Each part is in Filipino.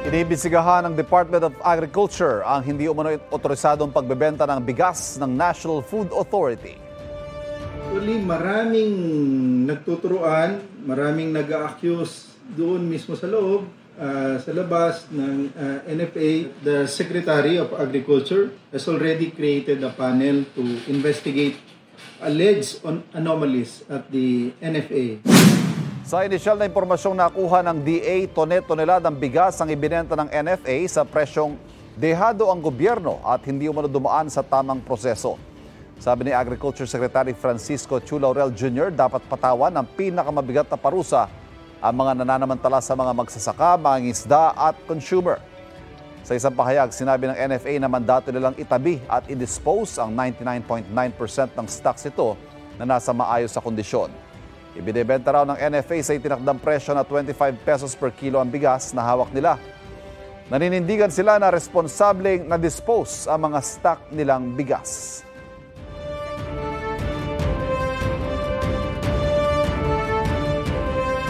Inibisigahan ng Department of Agriculture ang hindi umano otorisadong pagbebenta ng bigas ng National Food Authority. Actually, maraming nagtuturuan, maraming nag-a-accuse doon mismo sa loob, sa labas ng NFA. The Secretary of Agriculture has already created a panel to investigate alleged anomalies at the NFA. Sa inisyal na impormasyong nakuha ng DA, toneladang bigas ang ibinenta ng NFA sa presyong dehado ang gobyerno at hindi umano dumaan sa tamang proseso. Sabi ni Agriculture Secretary Francisco Chu Laurel Jr., dapat patawan ng pinakamabigat na parusa ang mga nananamantala sa mga magsasaka, mangingisda at consumer. Sa isang pahayag, sinabi ng NFA na mandato nilang itabi at i-dispose ang 99.9% ng stocks ito na nasa maayos sa kondisyon. Ibinebenta raw ng NFA sa itinakdang presyo na 25 pesos per kilo ang bigas na hawak nila. Naninindigan sila na responsableng na-dispose ang mga stock nilang bigas.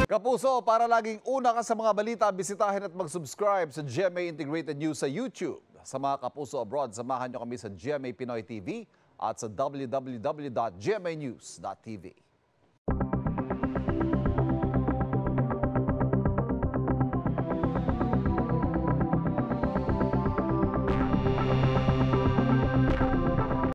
Kapuso, para laging una ka sa mga balita, bisitahin at mag-subscribe sa GMA Integrated News sa YouTube. Sa mga kapuso abroad, samahan nyo kami sa GMA Pinoy TV at sa www.gmanews.tv.